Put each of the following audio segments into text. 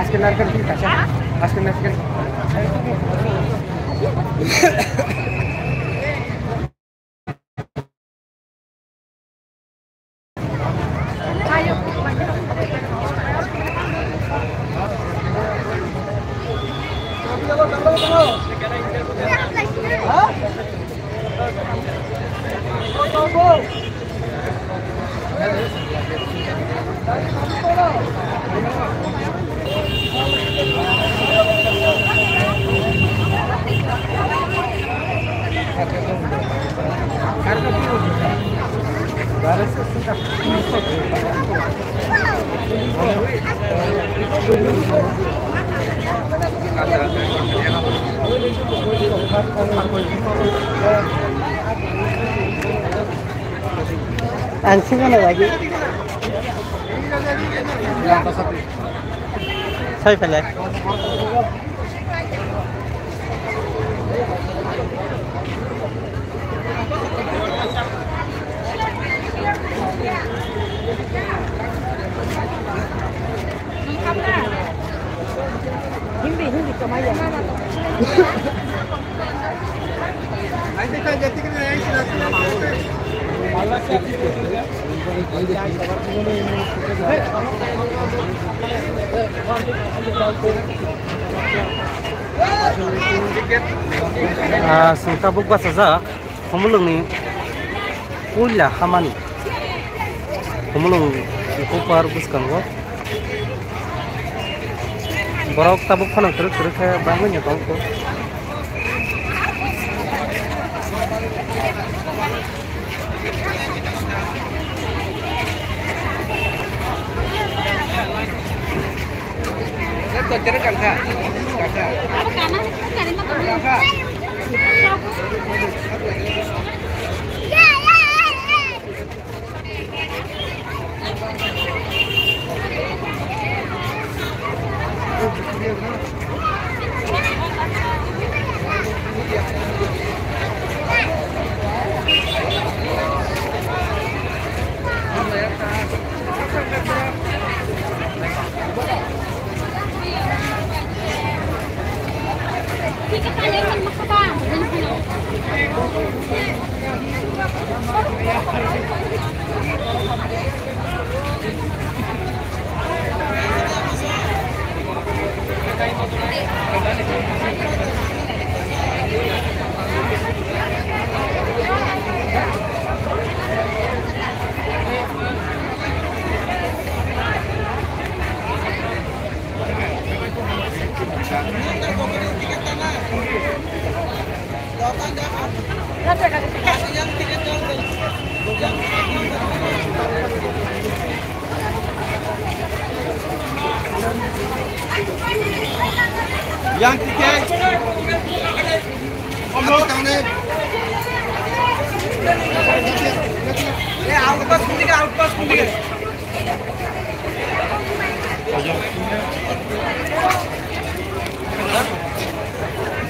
Askenarkan kita, askenarkan. Anjing mana lagi? Saya pelak. Hindi kamaya. Tabuk saja, pemulung ni pula hamani, pemulung kupar buskan go. Borok tabuk panang terus kayak bangunnya tahu ko. Yang tiket. Omong tangne. Outpass kundiga.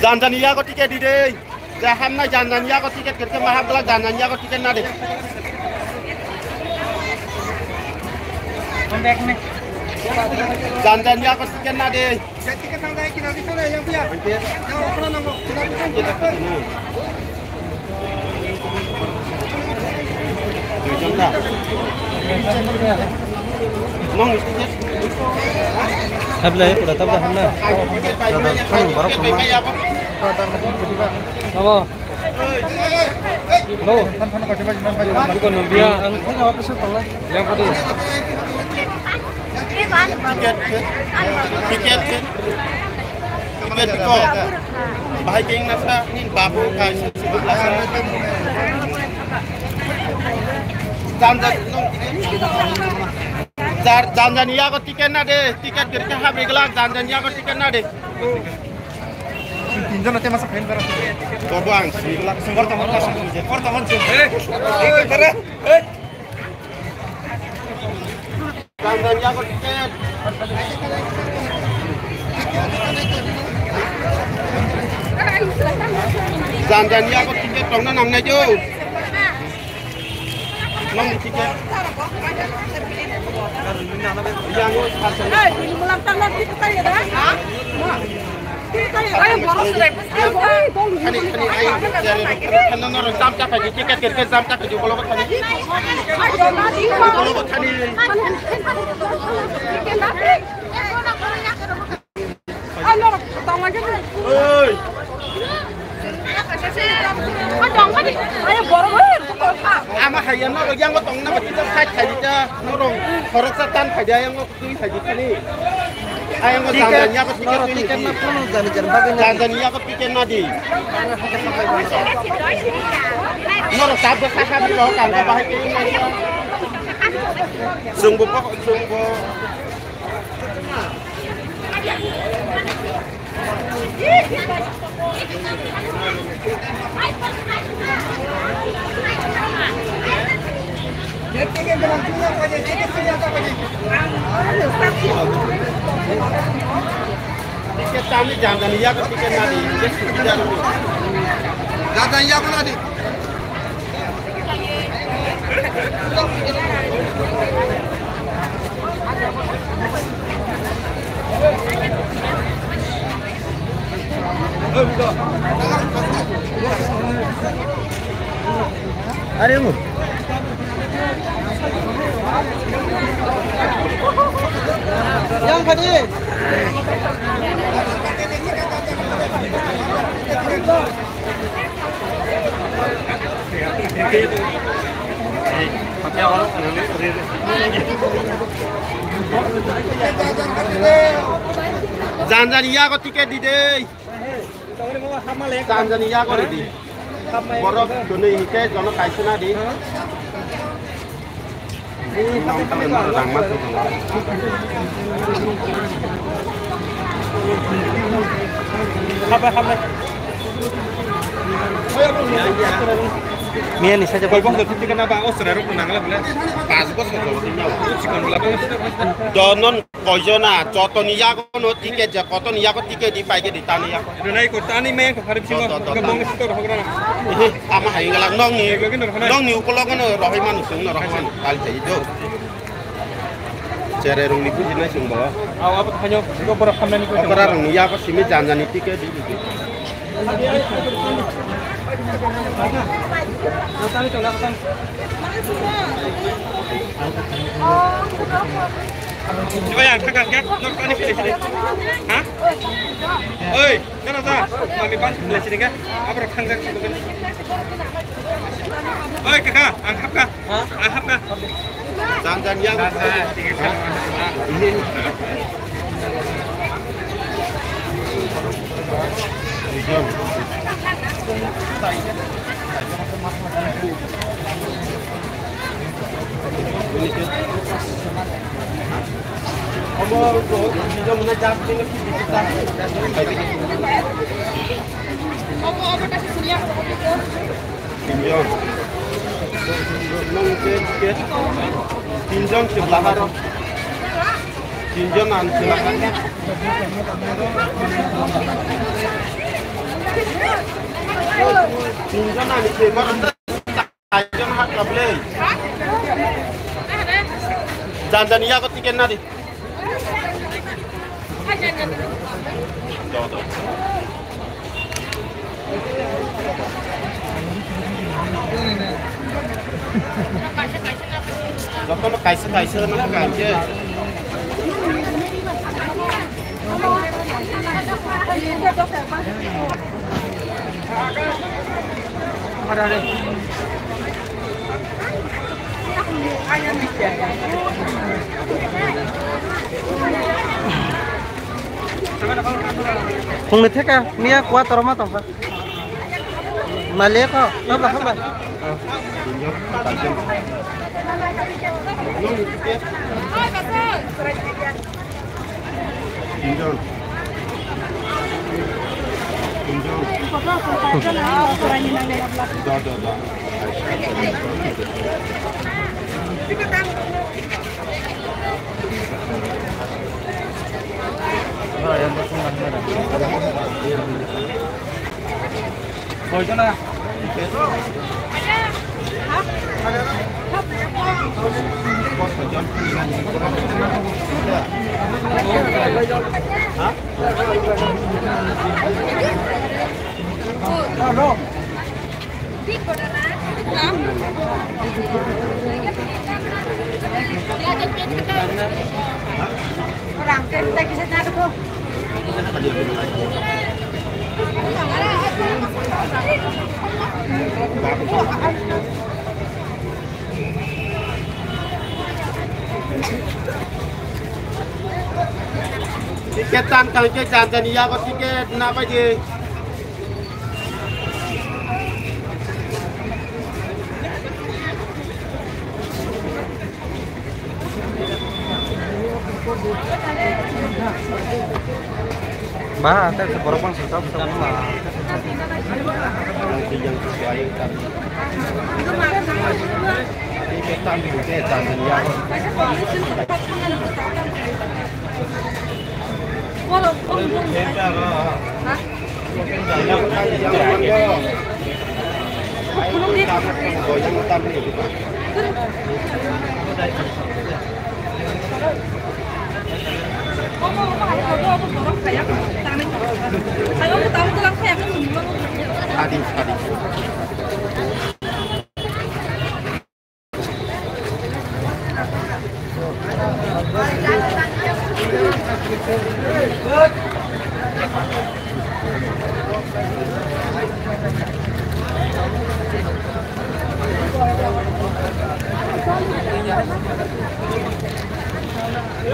Janjania ko tiket di deh. Jaham na janjania ko tiket kerja mahal belah janjania ko tiket na deh. Comeback nih. Janjania ko tiket na deh. Tiket nang naik kita itu yang punya. Yang apa nama? Kita. Contoh. Mong tiket. Habla pura tabla hamna. Kan barok sama. Apa? Lo, kan bukan dia. Ang apa sih pala? Yang tadi. Tiket ko. Bahay kayong nasa bago ka. Janjania ko tiket na deh, tiket kerja habis gelak Janjania ko tiket na deh. Tinjau nanti masuk main barang. Dobang, sembor teman sih. Janjania ko tiket. Janjania ko tiket dong na namanya jo. Long tiket. Yang ama hayan no yang ko tong na kita khai khai ja no rong horok satan khai ja yang ko kui khai ji ni ayang ko Tanzania ko tiket na puno Tanzania ko tiket na di no ro sab ka ka di ro kan ka ba ke ni sungbo tiket kami jangan ya ke tiket nadi jangan ya ke nadi Ada mu? Yang tadi. Tanzania ko tiket di deh. Tanzania ko di. Borok dunia ini ke jono kaisena di. Mia nih saja. Kalau bang tuh kenapa? Oh saudara pernah ngelak bilang pas bos kalau tinggal itu cikon belakang. Donon kojona, contohnya ya kono tiket ya, contohnya ya ko tiket di pagi di tani ya. Donai ko tani main ko harus sih kebong itu roh kerana. Ama hai ngelak nong ni ukolong kono roh manu sung roh manu kali itu. Cererung niku dina sung bawa. Aw apa hanya ko berapa kamera niku. Orang ni ya ko simi jangan tiket di. Coba yang kakak nak ni pilih sini. Hah? Oi, kenapa sah? Mami pan pilih sini kan? Apa rakang kakak sebutkan? Oi kakak, angkat kah? Angkat kah? Jangan yang ini. Pinjam sebelah harap. Pinjam silakan. Pinjam nanti semua Pinjam hak kabel. Tanzania ko tiket na di. Lo ko kaisa na kanje. Ada deh. Kung niteka, Mia 4 mata pa. Mali ko. Haba. Boleh na. Orang kita bisa nak tu. Tiketan kalau ke Tanzania kok tiket kenapa je? Bah, ada seberapa susah semua. Yang sesuai kan. Tiketan di Tanzania. Tadi.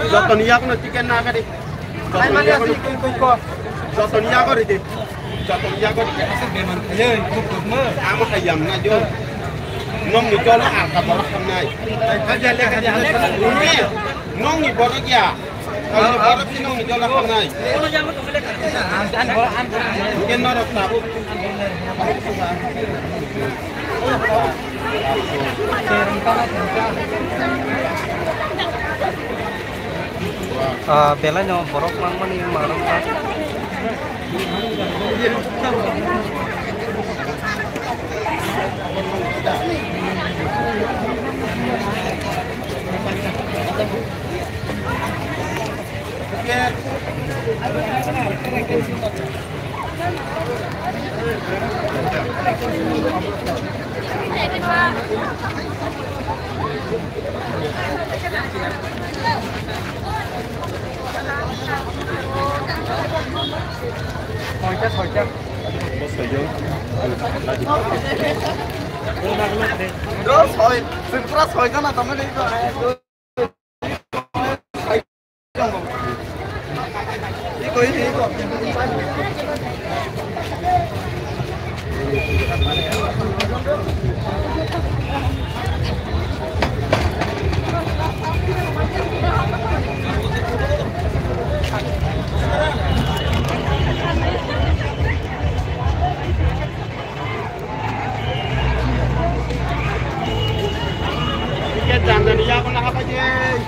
Jotonia ko na chicken na ka di. Jotonia ko di. Jotonia ko di. Amo kayam na jo. Nong ni jo la ka ba ka nai. Nong ni bo ya. Kalau ni bo si nong ni jo la ka nai. Mungkin no rak tabu. Bela nyo borok mang mani marang ka. Hojak. Terus hoi, sentras hoi kan atau mana itu? Iko. Tanzania ko nakapajay.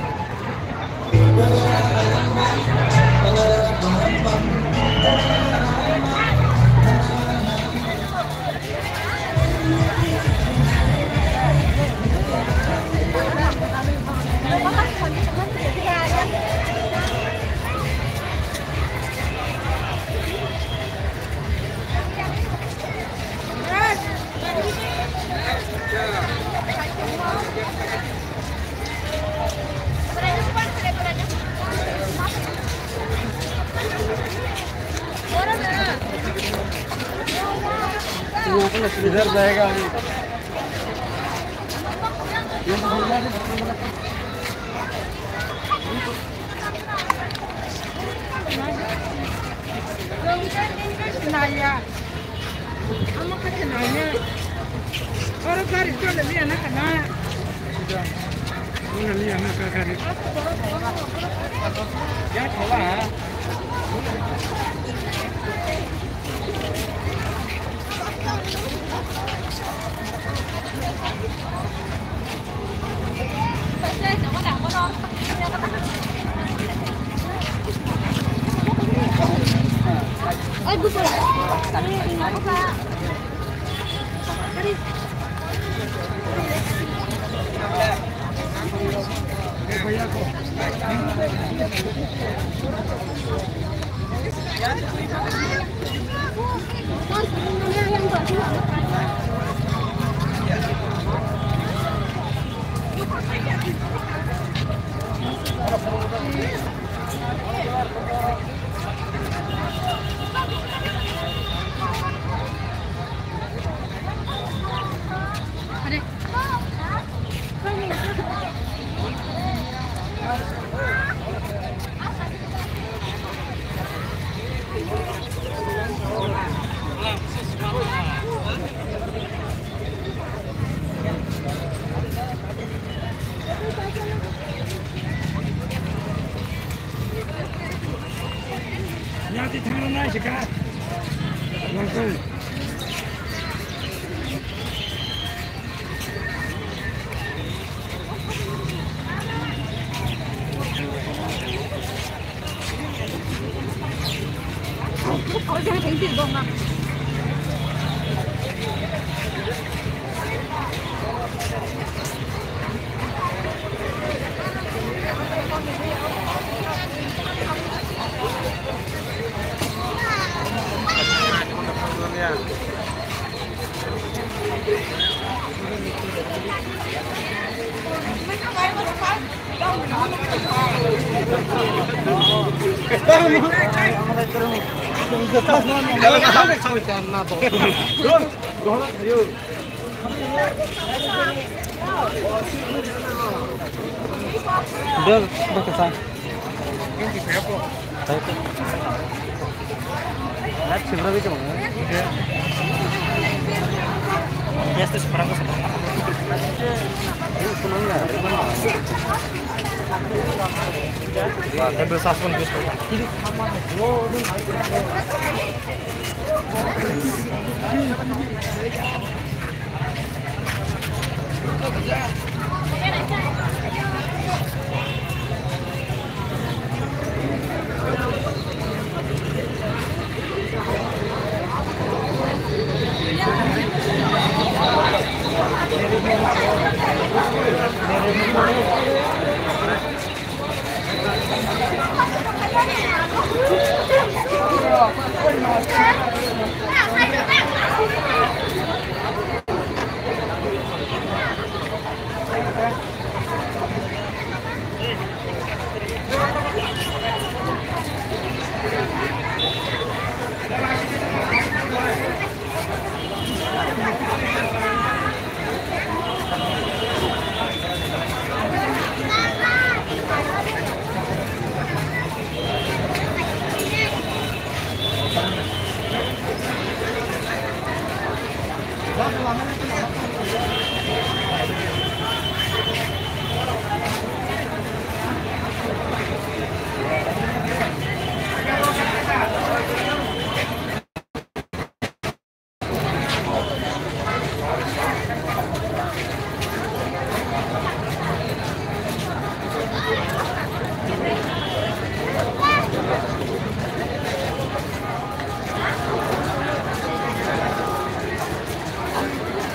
इधर जाएगा Naya, ama kata naya. Orang kari tu ada lihat nak naya. Ini lihat nak kari. Ya coba. Ay, gusto. Ano ka? Kari. Nanti tangan naik juga. Langsung. Ở đây thấy gì không ạ? Udah kesan. Lihat seberapa itu bang? Ya itu seberapa seberapa? Ini senangnya, wah, table saspon bis kok.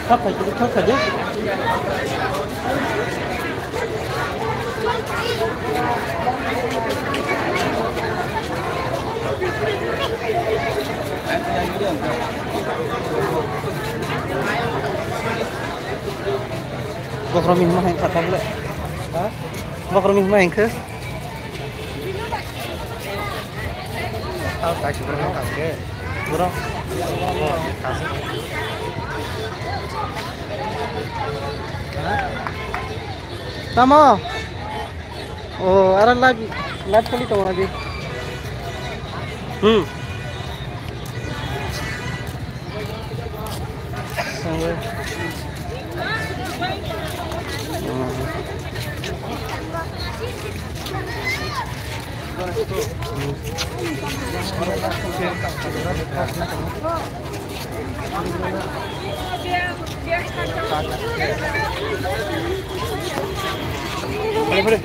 Apa itu cocok aja? Gua kerumih mah yang kata boleh. Hah? Gua kerumih mah yang ke? Tahu kasih berapa kasih? Berapa? Oh, kasih. Tama. Oh, aran lagi. Lihat kali tuh lagi. Sampai. Boleh.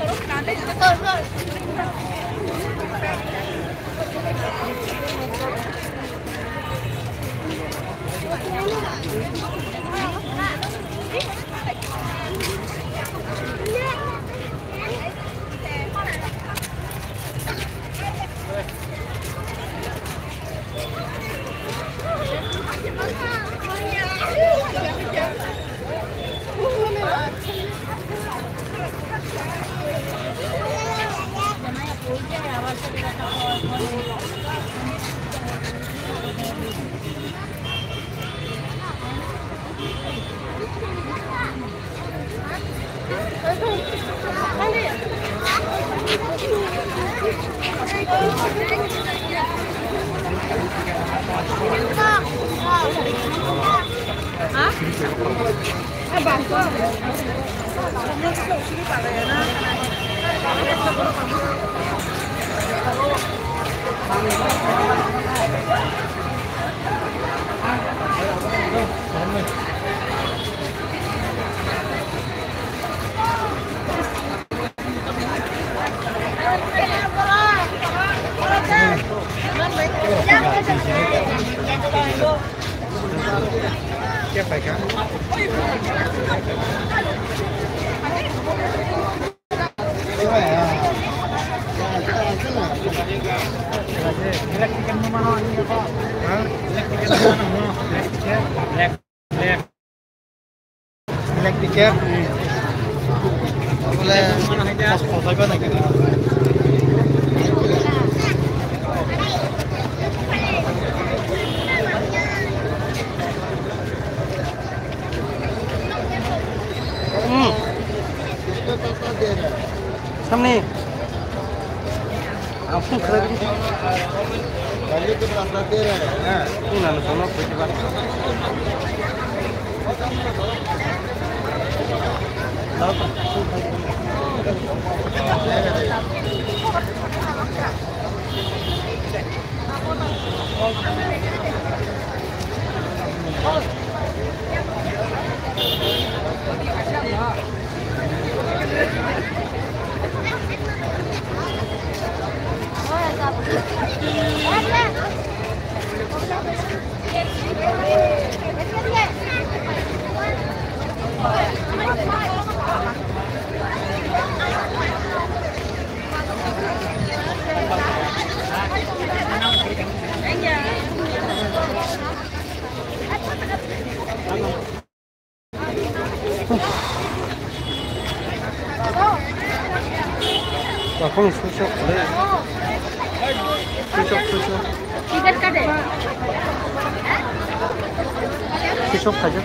Siap baik kan? Tiket boleh selesai kan lagi सामने आपको खड़ा कर गाड़ी के रास्ता दे रहे हैं हां इन ना सोना प्रतिबार Kung susok deh. Susok. Ticket काटे Susok aja.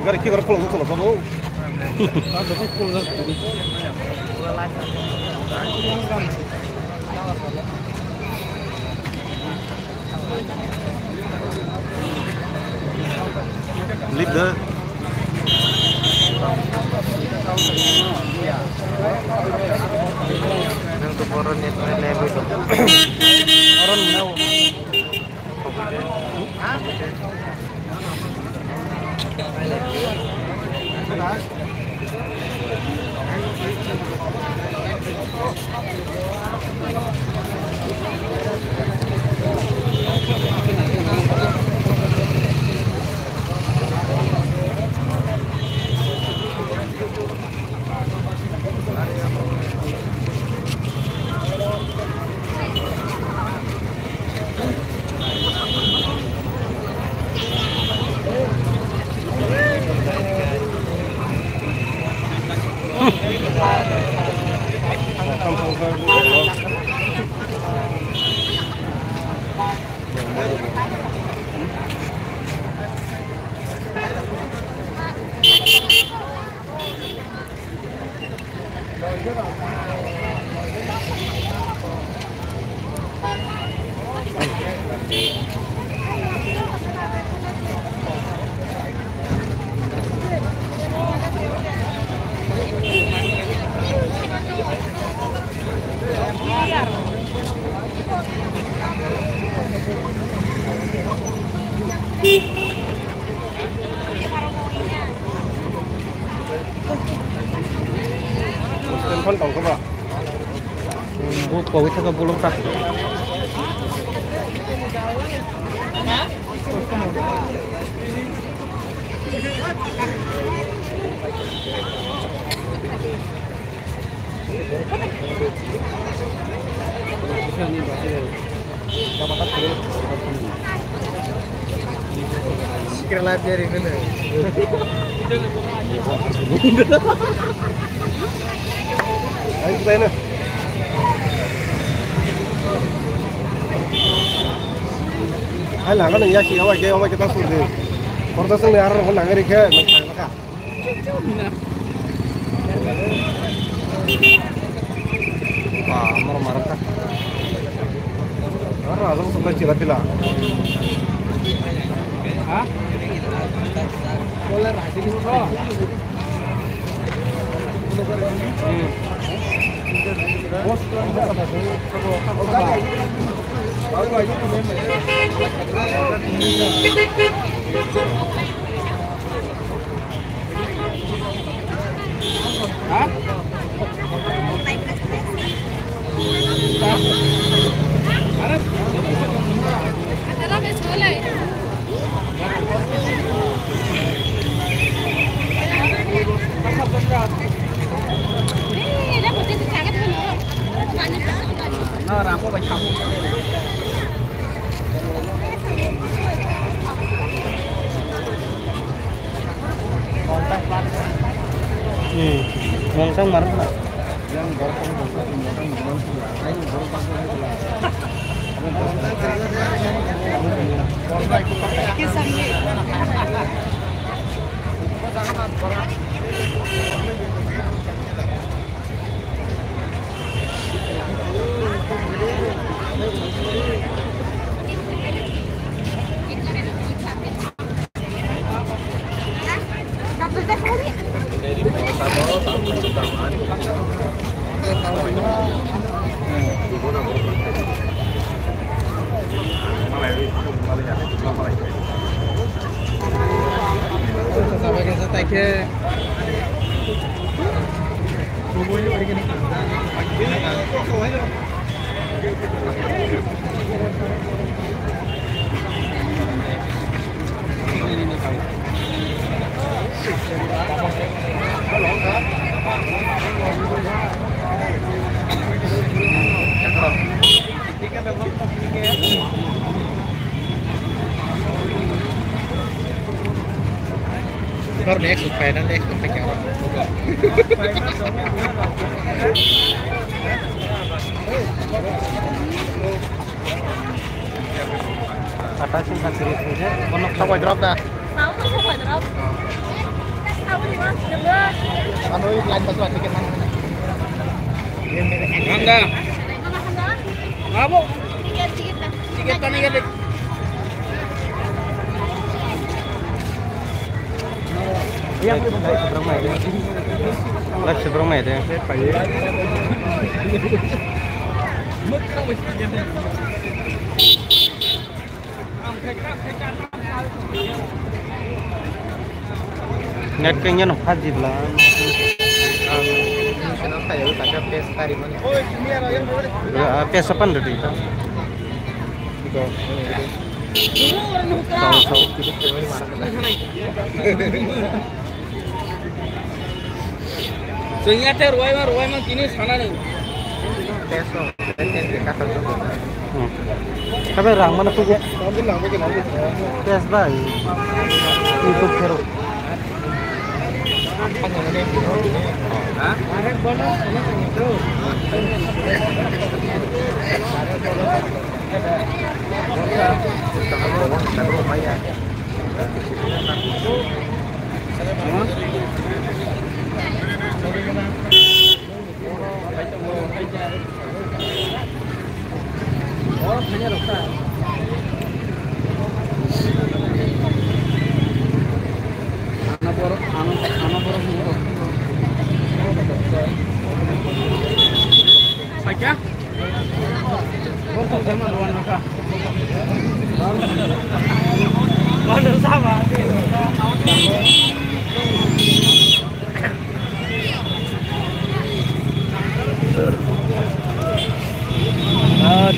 Agora aqui, agora pulando, falou. Lip dah. Untuk orang yang level itu. Orang mau. Telepon tong coba. Bu Covid itu belum tak. Sikirlah biarin dulu. Ayo kita ini. Ayo lah, kan ya sih, awak kita sudah. Kortas ini arah kan nangeri ke, nak tak. Wah, marah tak. Arah, langsung sampai Cilacap. Hah? Boleh lah, jadi oh. Nó làm có bánh không? Mongsang marah nggak? Yang goreng Ntar next supaya nanti sampai ke orang. Kata sih kasih aja. Kono sampai drop dah. Mau tuh sampai drop. Apa di mas? Jember. Anu lain basuhan dikit mana? Mangga. Ngabo. Dikit lah. Tiket kan ya, Dik. Iya, seberang mana ya? Live seberang mana ya? Net kayaknya nompat di belakang. Kenapa ya? Ada pesta di mana? Oh, ini yang boleh. Pesta apa nih? Tahu gitu Sehingga ruai mah kini sana nih. Peso, tapi orang mana tuh ya? Pes bayi, YouTube hero.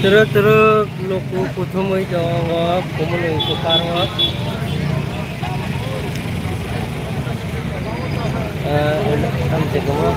Terus loku putumui jawab komunui tukar Tâm sự của nó